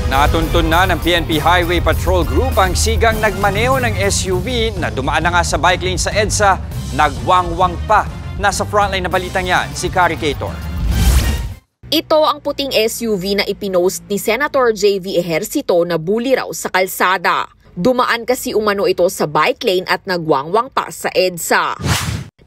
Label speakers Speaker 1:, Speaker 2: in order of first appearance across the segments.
Speaker 1: Natuntun na ng PNP Highway Patrol Group ang sigang nagmaneho ng SUV na dumaan na nga sa bike lane sa EDSA, nagwangwang pa. Nasa frontline na balitang yan, si Kari Cator.
Speaker 2: Ito ang puting SUV na ipinost ni Senator JV Ejercito na bully raw sa kalsada. Dumaan kasi umano ito sa bike lane at nagwangwang pa sa EDSA.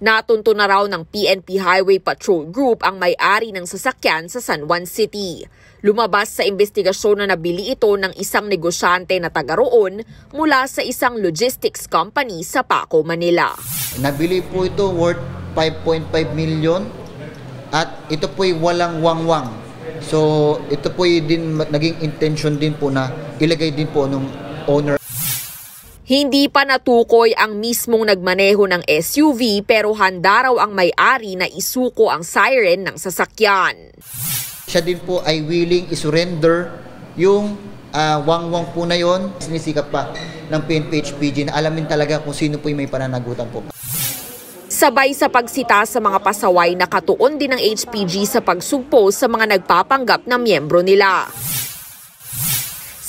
Speaker 2: Natunto na raw ng PNP Highway Patrol Group ang may-ari ng sasakyan sa San Juan City. Lumabas sa investigasyon na nabili ito ng isang negosyante na taga roon mula sa isang logistics company sa Paco, Manila.
Speaker 3: Nabili po ito worth 5.5 million at ito po'y walang wangwang. So ito po'y din naging intention din po na ilagay din po ng owner.
Speaker 2: Hindi pa natukoy ang mismong nagmaneho ng SUV pero handa raw ang may-ari na isuko ang siren ng sasakyan.
Speaker 3: Siya din po ay willing isurrender yung wangwang po na yon. Sinisikap pa ng PNP HPG na alamin talaga kung sino po yung may pananagutan po.
Speaker 2: Sabay sa pagsita sa mga pasaway, nakatuon din ng HPG sa pagsugpo sa mga nagpapanggap na miyembro nila.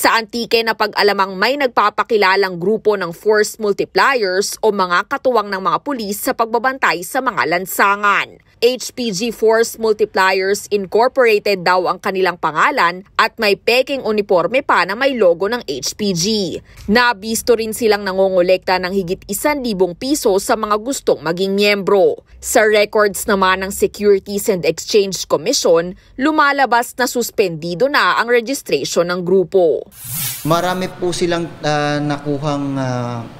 Speaker 2: Sa Antique na pag-alamang may nagpapakilalang grupo ng force multipliers o mga katuwang ng mga pulis sa pagbabantay sa mga lansangan. HPG Force Multipliers Incorporated daw ang kanilang pangalan at may peking uniforme pa na may logo ng HPG. Nabisto rin silang nangongolekta ng higit 1,000 piso sa mga gustong maging miyembro. Sa records naman ng Securities and Exchange Commission, lumalabas na suspendido na ang registration ng grupo.
Speaker 3: Marami po silang nakuhang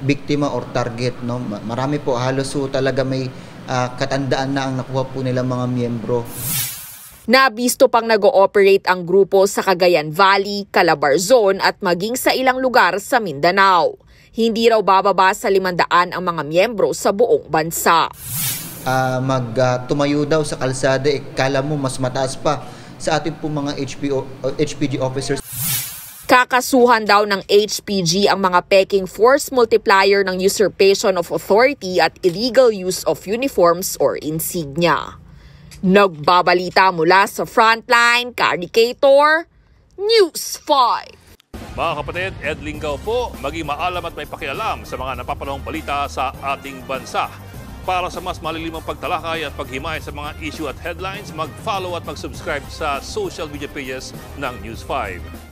Speaker 3: biktima or target, no? Marami po, halos po talaga may katandaan na ang nakuha po nilang mga miyembro.
Speaker 2: Nabisto pang nag-ooperate ang grupo sa Cagayan Valley, Calabarzon at maging sa ilang lugar sa Mindanao. Hindi raw bababa sa 500 ang mga miyembro sa buong bansa.
Speaker 3: Tumayo daw sa kalsada, kala mo mas mataas pa sa ating po mga HPG officers.
Speaker 2: Kakasuhan daw ng HPG ang mga peking force multiplier ng usurpation of authority at illegal use of uniforms or insignia. Nagbabalita mula sa Frontline, Kari Cator, News 5.
Speaker 4: Mga kapatid, Ed Lingaw po, maging maalam at may pakialam sa mga napapanahong balita sa ating bansa. Para sa mas malilimang pagtalakay at paghimay sa mga issue at headlines, mag-follow at mag-subscribe sa social media pages ng News 5.